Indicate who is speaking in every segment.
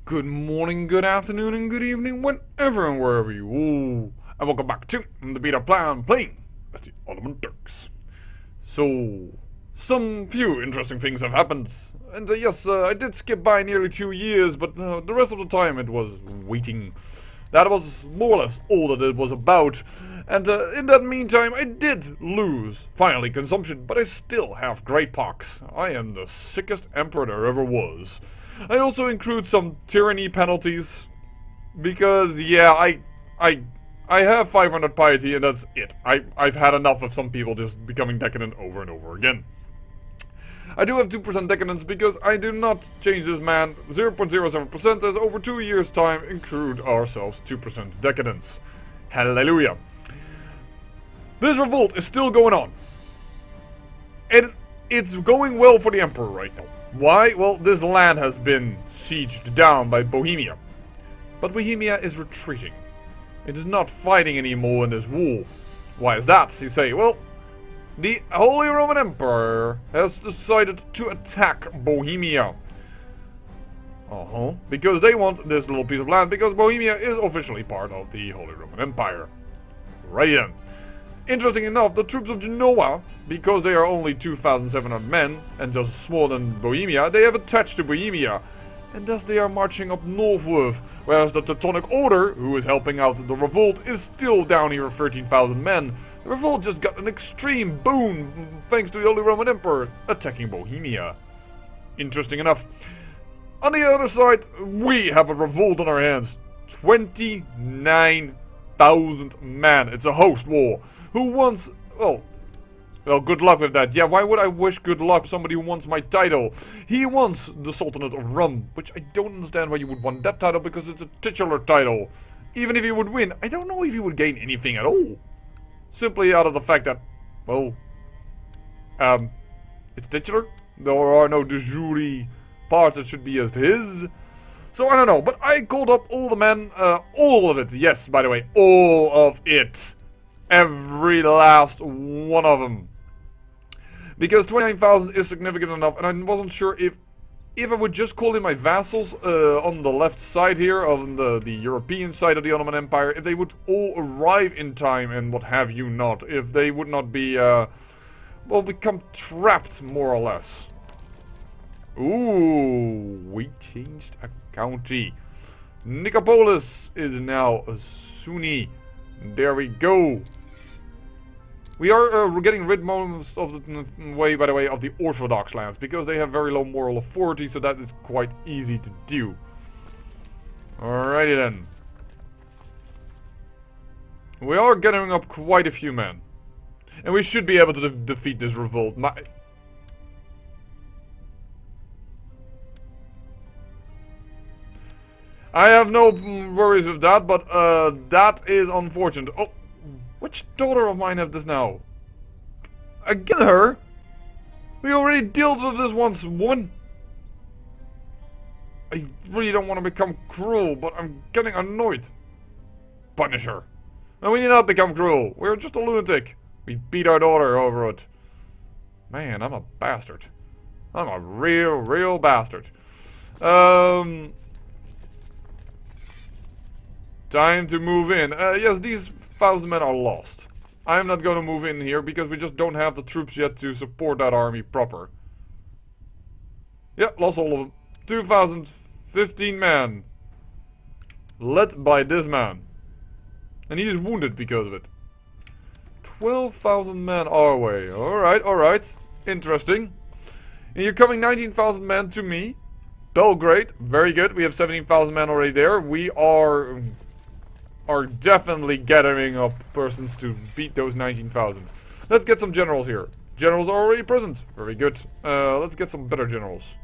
Speaker 1: Good morning, good afternoon, and good evening, whenever and wherever you are. And welcome back to the beta plan playing as the Ottoman Turks. So, some few interesting things have happened. And yes, I did skip by nearly 2 years, but the rest of the time it was waiting. That was more or less all that it was about. And in that meantime, I did lose, finally, consumption, but I still have great pox. I am the sickest emperor there ever was. I also include some tyranny penalties, because yeah, I have 500 piety and that's it. I've had enough of some people just becoming decadent over and over again. I do have 2% decadence because I do not change this man 0.07% as over 2 years time accrued ourselves 2% decadence. Hallelujah. This revolt is still going on. And it's going well for the Emperor right now. Why? Well, this land has been sieged down by Bohemia. But Bohemia is retreating. It is not fighting anymore in this war. Why is that? You say, well, the Holy Roman Empire has decided to attack Bohemia. Because they want this little piece of land, because Bohemia is officially part of the Holy Roman Empire. Right then. Interesting enough, the troops of Genoa, because they are only 2,700 men, and just smaller than Bohemia, they have attached to Bohemia. And thus they are marching up northward, whereas the Teutonic Order, who is helping out the revolt, is still down here with 13,000 men. The revolt just got an extreme boon, thanks to the Holy Roman Emperor, attacking Bohemia. Interesting enough. On the other side, we have a revolt on our hands. 29,000 men. It's a host war. Who wants... well, good luck with that. Yeah, why would I wish good luck for somebody who wants my title? He wants the Sultanate of Rum, which I don't understand why you would want that title, because it's a titular title. Even if he would win, I don't know if he would gain anything at all. Simply out of the fact that, well, it's titular. There are no de jure parts that should be of his. So I don't know, but I called up all the men, all of it. Yes, by the way, all of it. Every last one of them. Because 29,000 is significant enough, and I wasn't sure if I would just call in my vassals on the left side here, on the European side of the Ottoman Empire, if they would all arrive in time and what have you not. If they would not be, well, become trapped, more or less. Ooh, we changed a county. Nicopolis is now a Sunni. There we go. We are getting rid most of the way, by the way, of the Orthodox lands, because they have very low moral authority, so that is quite easy to do. Alrighty then. We are gathering up quite a few men. And we should be able to defeat this revolt. I have no worries with that, but that is unfortunate. Oh, which daughter of mine have this now? Again her? We already dealt with this once, woman. I really don't want to become cruel, but I'm getting annoyed. Punish her. No, we need not become cruel. We're just a lunatic. We beat our daughter over it. Man, I'm a bastard. I'm a real bastard. Time to move in. Yes, these 1,000 men are lost. I'm not going to move in here because we just don't have the troops yet to support that army proper. Yeah, lost all of them. 2,015 men. Led by this man. And he is wounded because of it. 12,000 men our way. Alright, alright. Interesting. And you're coming 19,000 men to me. Belgrade. Very good. We have 17,000 men already there. We are definitely gathering up persons to beat those 19,000. Let's get some generals here. Generals are already present. Very good. Let's get some better generals.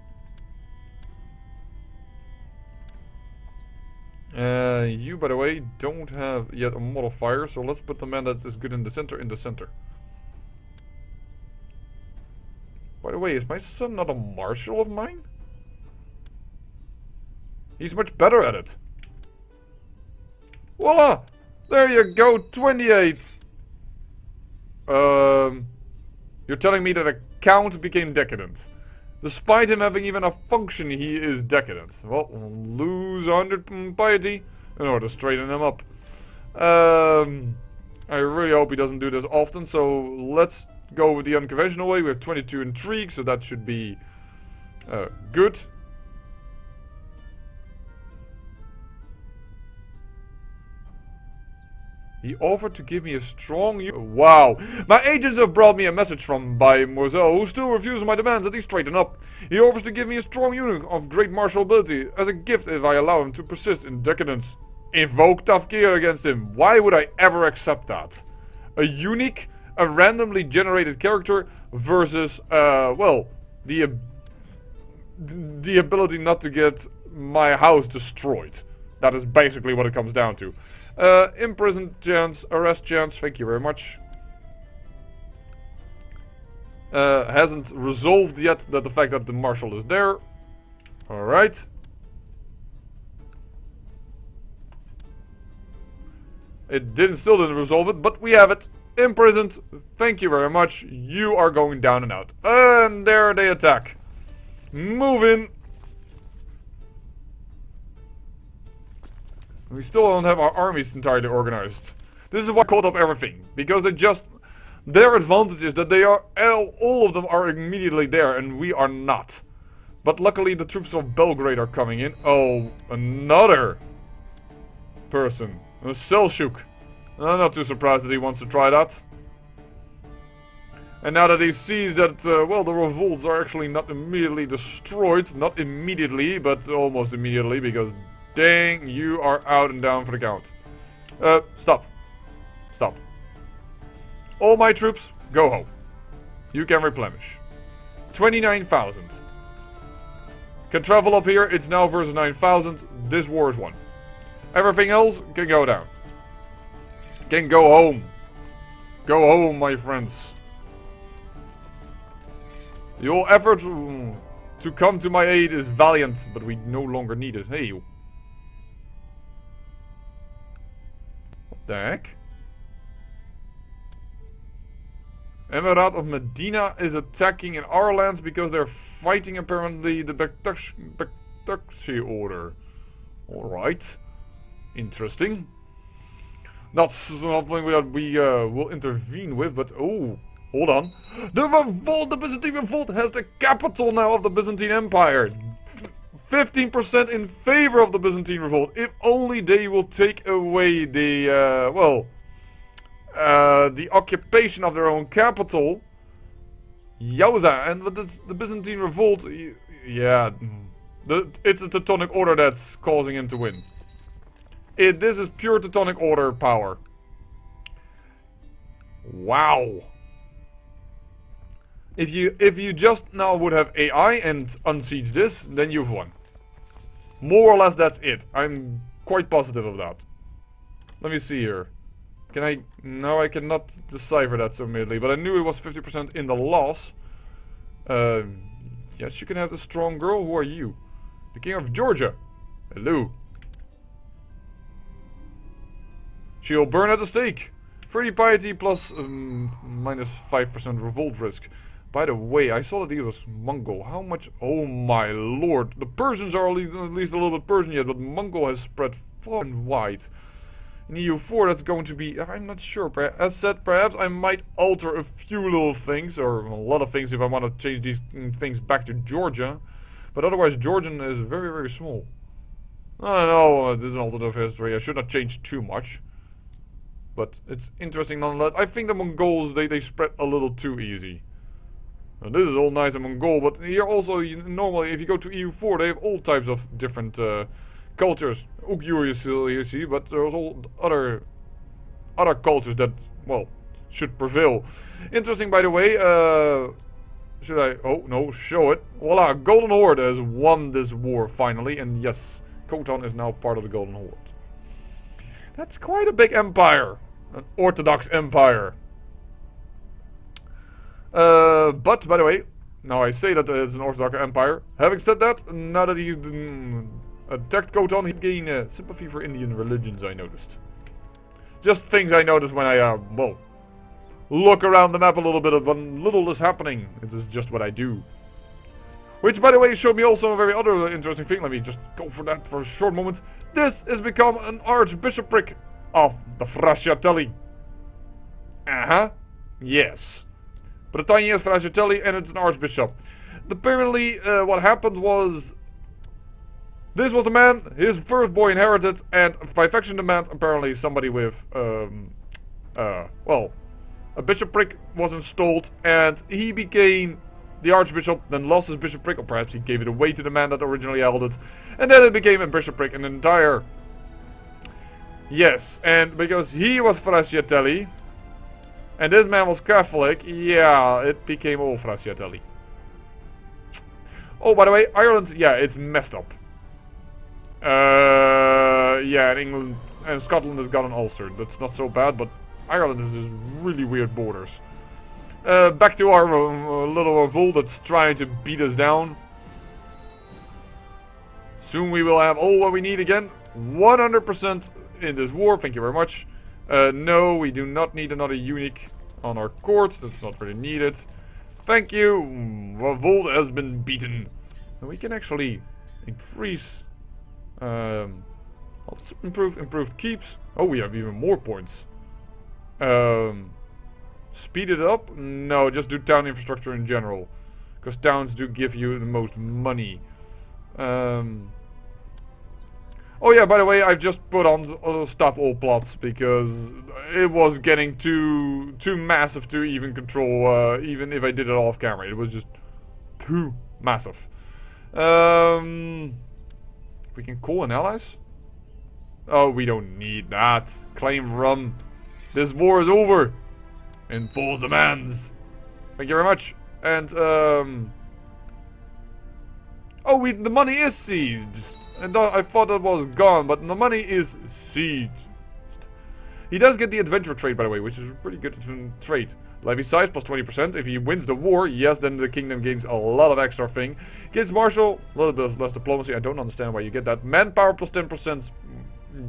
Speaker 1: You, by the way, don't have yet a modifier, so let's put the man that is good in the center. By the way, is my son not a marshal of mine? He's much better at it. Voila! There you go, 28! You're telling me that a count became decadent. Despite him having even a function, he is decadent. Well, lose 100 piety in order to straighten him up. I really hope he doesn't do this often, so let's go with the unconventional way. We have 22 intrigue, so that should be good. He offered to give me a strong... Wow. My agents have brought me a message from by Moiseau, who still refuses my demands that he straighten up. He offers to give me a strong eunuch of great martial ability as a gift if I allow him to persist in decadence. Invoke Tafkir against him. Why would I ever accept that? A eunuch, a randomly generated character, versus, well, the ability not to get my house destroyed. That is basically what it comes down to. Imprisoned chance, arrest chance, thank you very much. Hasn't resolved yet that the fact that the marshal is there. Alright. It still didn't resolve it, but we have it. Imprisoned, thank you very much. You are going down and out. And there they attack. Move in. We still don't have our armies entirely organized. This is why I caught up everything. Because they just... Their advantage is that they are... All of them are immediately there and we are not. But luckily the troops of Belgrade are coming in. Oh, another person. A Seljuk. I'm not too surprised that he wants to try that. And now that he sees that, well, the revolts are actually not immediately destroyed. Not immediately, but almost immediately, because... Dang, you are out and down for the count. Stop. Stop. All my troops, go home. You can replenish. 29,000. Can travel up here, it's now versus 9,000. This war is won. Everything else can go down. Can go home. Go home, my friends. Your effort to come to my aid is valiant, but we no longer need it. Hey. What the heck? Emirat of Medina is attacking in our lands because they're fighting apparently the Bektashi order. Alright. Interesting. Not something that we will intervene with, but oh, hold on. The revolt, the Byzantine revolt has the capital now of the Byzantine Empire. 15% in favor of the Byzantine revolt. If only they will take away the, the occupation of their own capital. Yowza, and the Byzantine revolt, yeah, it's the Teutonic Order that's causing him to win. This is pure Teutonic Order power. Wow. If you just now would have AI and unsiege this, then you've won. More or less that's it. I'm quite positive of that. Let me see here. Can I... No, I cannot decipher that so immediately, but I knew it was 50% in the loss. Yes, you can have the strong girl. Who are you? The King of Georgia. Hello. She'll burn at the stake. 30 piety plus minus 5% revolt risk. By the way, I saw that he was Mongol. How much? Oh my lord. The Persians are at least a little bit Persian yet, but Mongol has spread far and wide. In EU4 that's going to be... I'm not sure. As said, perhaps I might alter a few little things, or a lot of things if I want to change these things back to Georgia. But otherwise Georgian is very, very small. I don't know, this is an alternative history. I should not change too much. But it's interesting nonetheless. I think the Mongols, they spread a little too easy. Now, this is all nice in Mongol, but here also, normally, if you go to EU4, they have all types of different cultures. Ugyur you see, but there's all other cultures that, well, should prevail. Interesting, by the way, should I... Oh, no, show it. Voila, Golden Horde has won this war, finally, and yes, Khotan is now part of the Golden Horde. That's quite a big empire. An Orthodox empire. But, by the way, now I say that it's an Orthodox empire. Having said that, now that he's attacked Khotan, he'd gain sympathy for Indian religions, I noticed. Just things I noticed when I, well, look around the map a little bit of when little is happening. It is just what I do. Which, by the way, showed me also a very other interesting thing. Let me just go for that for a short moment. This has become an archbishopric of the Frascatelli. Uh-huh. Yes. Britannia is Frascatelli and it's an archbishop. Apparently, what happened was... This was the man his first boy inherited, and by faction demand, apparently somebody with, well, a bishopric was installed, and he became the archbishop, then lost his bishopric, or perhaps he gave it away to the man that originally held it, and then it became a bishopric, an entire... Yes, and because he was Frascatelli, and this man was Catholic, yeah, it became all Frascatelli. Oh, by the way, Ireland, yeah, it's messed up. Yeah, and England and Scotland has got an Ulster. That's not so bad, but Ireland has just really weird borders. Back to our little revolt that's trying to beat us down. Soon we will have all what we need again. 100% in this war. Thank you very much. No, we do not need another eunuch on our court. That's not really needed. Thank you. Revolt has been beaten. And we can actually increase... let's improved keeps. Oh, we have even more points. Speed it up? No, just do town infrastructure in general. Because towns do give you the most money. Oh yeah, by the way, I've just put on stop all plots because it was getting too massive to even control, even if I did it off camera. It was just too massive. We can call in allies? Oh, we don't need that. Claim Rum. This war is over. Enforce demands. Thank you very much. And, oh, the money is sieged. And I thought that was gone, but the money is sieged. He does get the adventure trade, by the way, which is a pretty good trade. Levy size plus 20%. If he wins the war, yes, then the kingdom gains a lot of extra thing. Gets martial, a little bit less diplomacy. I don't understand why you get that. Manpower plus 10%.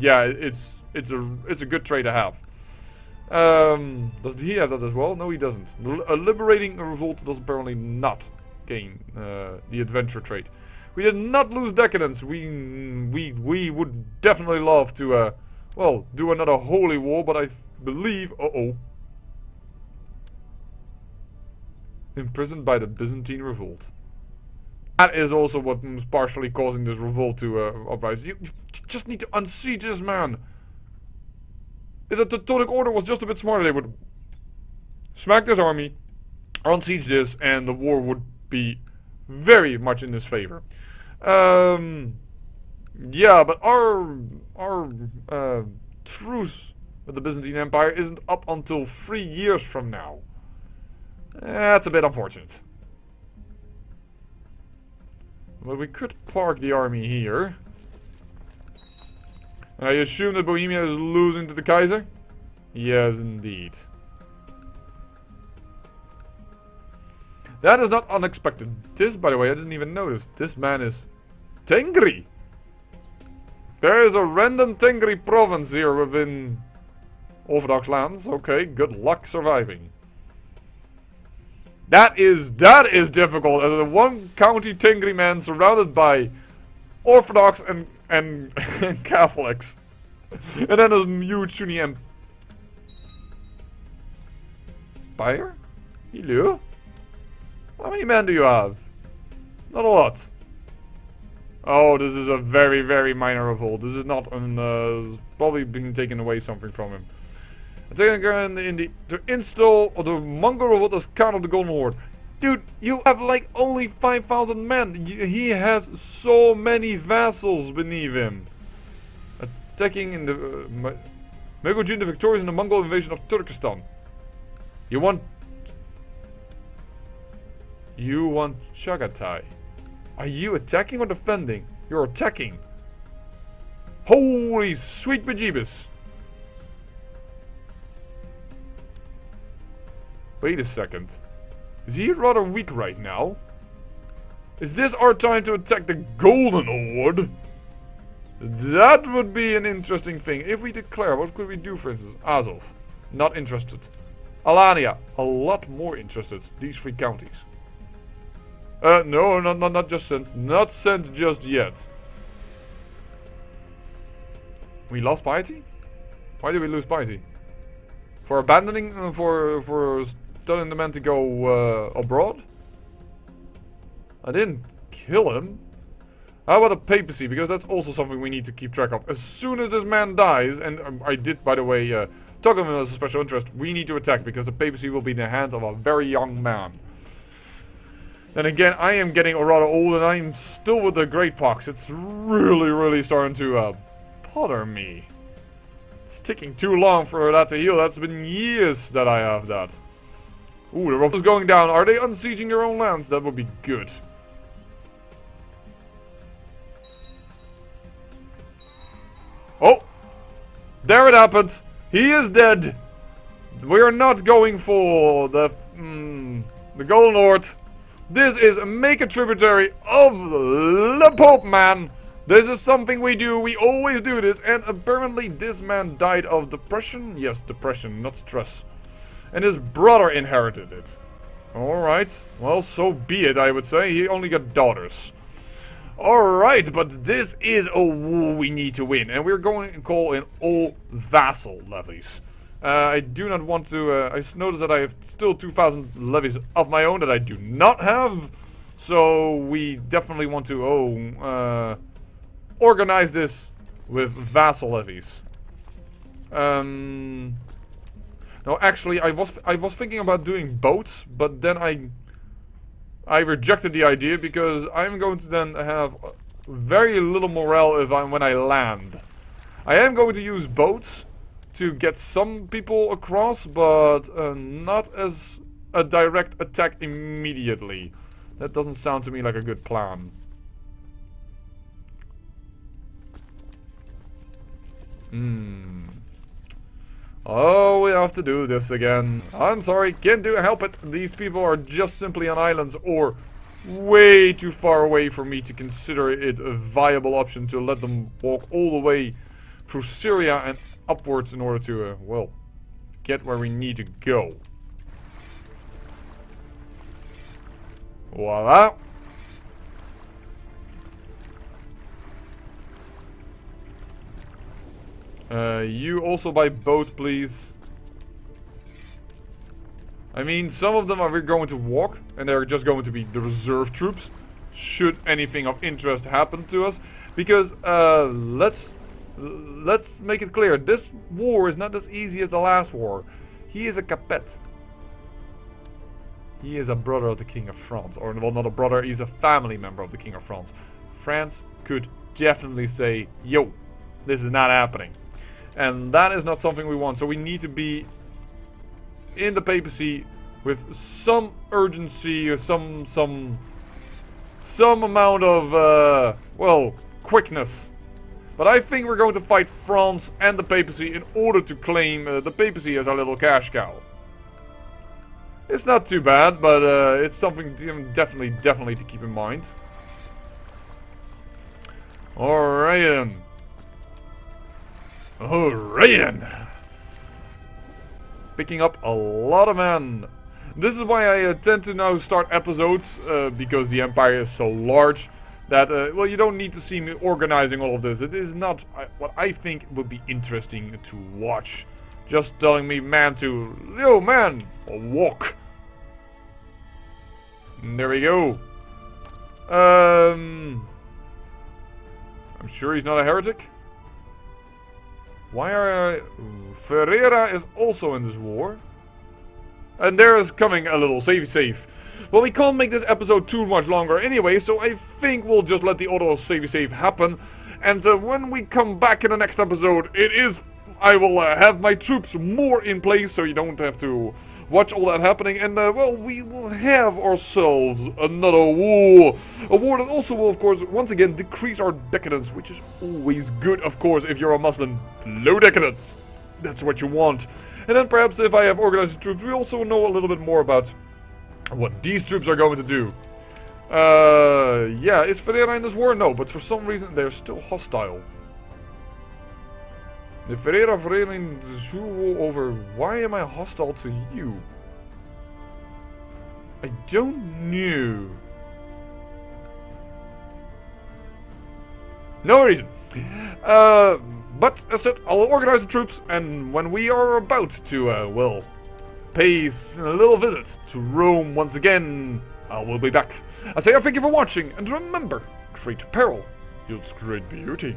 Speaker 1: Yeah, it's a good trade to have. Does he have that as well? No, he doesn't. A liberating revolt does apparently not gain the adventure trade. We did not lose decadence. We would definitely love to, well, do another holy war, but I believe, imprisoned by the Byzantine revolt. That is also what was partially causing this revolt to uprise. You just need to unsiege this man. If the Teutonic Order was just a bit smarter, they would smack this army, unsiege this, and the war would be very much in his favor. Yeah, but our truce with the Byzantine Empire isn't up until 3 years from now. That's a bit unfortunate. But we could park the army here. I assume that Bohemia is losing to the Kaiser? Yes, indeed. That is not unexpected. This, by the way, I didn't even notice. This man is Tengri. There is a random Tengri province here within Orthodox lands. Okay, good luck surviving. That is difficult as a one county Tengri man surrounded by Orthodox and Catholics. And then a huge Sunni empire? Hello? How many men do you have? Not a lot. Oh, this is a very, very minor revolt. This is not probably been taken away something from him. To install the Mongol revolt as Khan of the Golden Horde. Dude, you have like only 5,000 men. He has so many vassals beneath him. Attacking in the Megojin the victorious in the Mongol invasion of Turkestan. You want Chagatai. Are you attacking or defending? You're attacking. Holy sweet bejeebus. Wait a second. Is he rather weak right now? Is this our time to attack the Golden Horde? That would be an interesting thing. If we declare, what could we do, for instance? Azov. Not interested. Alania. A lot more interested. These three counties. No, not just sent. Not sent just yet. We lost piety? Why did we lose piety? For abandoning, for telling the man to go abroad? I didn't kill him. How about the papacy? Because that's also something we need to keep track of. As soon as this man dies, and I did, by the way, talk of him as a special interest, we need to attack because the papacy will be in the hands of a very young man. And again, I am getting rather old and I'm still with the great pox. It's really starting to bother me. It's taking too long for that to heal. That's been years that I have that. Ooh, the roof is going down. Are they unsieging their own lands? That would be good. Oh! There it happened. He is dead. We are not going for the Golden Lord. This is make a tributary of the Pope, man. This is something we do. We always do this. And apparently this man died of depression. Yes, depression, not stress. And his brother inherited it. Alright. Well, so be it, I would say. He only got daughters. Alright, but this is a war we need to win. And we're going to call in all vassal levies. I do not want to... I noticed that I have still 2,000 levies of my own that I do not have. So we definitely want to organize this with vassal levies. No, actually, I was thinking about doing boats, but then I rejected the idea because I'm going to then have very little morale when I land. I am going to use boats to get some people across, but not as a direct attack immediately. That doesn't sound to me like a good plan. Oh, we have to do this again. I'm sorry, can't help it. These people are just simply on islands or way too far away for me to consider it a viable option to let them walk all the way through Syria and upwards in order to, well, get where we need to go. Voila. You also by boat, please. I mean, some of them are going to walk, and they're just going to be the reserve troops, should anything of interest happen to us. Because, let's make it clear, this war is not as easy as the last war. He is a capet. He is a brother of the King of France. Or, well, not a brother, he's a family member of the King of France. France could definitely say, yo, this is not happening. And that is not something we want. So we need to be in the papacy with some urgency or some amount of, well, quickness. But I think we're going to fight France and the papacy in order to claim the papacy as our little cash cow. It's not too bad, but it's something definitely to keep in mind. Alright then. Alright then. Picking up a lot of men. This is why I tend to now start episodes, because the Empire is so large that, well, you don't need to see me organizing all of this. It is not what I think would be interesting to watch. Just telling me, man, yo, man, walk. And there we go. I'm sure he's not a heretic. Why are... Ferreira is also in this war. And there is coming a little save. Well, we can't make this episode too much longer anyway, so I think we'll just let the auto save happen. And when we come back in the next episode, I will have my troops more in place, so you don't have to watch all that happening. And, well, we will have ourselves another war. A war that also will, of course, once again, decrease our decadence, which is always good, of course, if you're a Muslim. Low decadence. That's what you want. And then perhaps if I have organized troops, we also know a little bit more about what these troops are going to do. Yeah, is Ferreira in this war? No, but for some reason they're still hostile. The Ferreira in the war over... Why am I hostile to you? I don't know. No reason. But as said, I'll organize the troops, and when we are about to, well, pay a little visit to Rome once again, I will be back. I say I thank you for watching, and remember, great peril yields great beauty.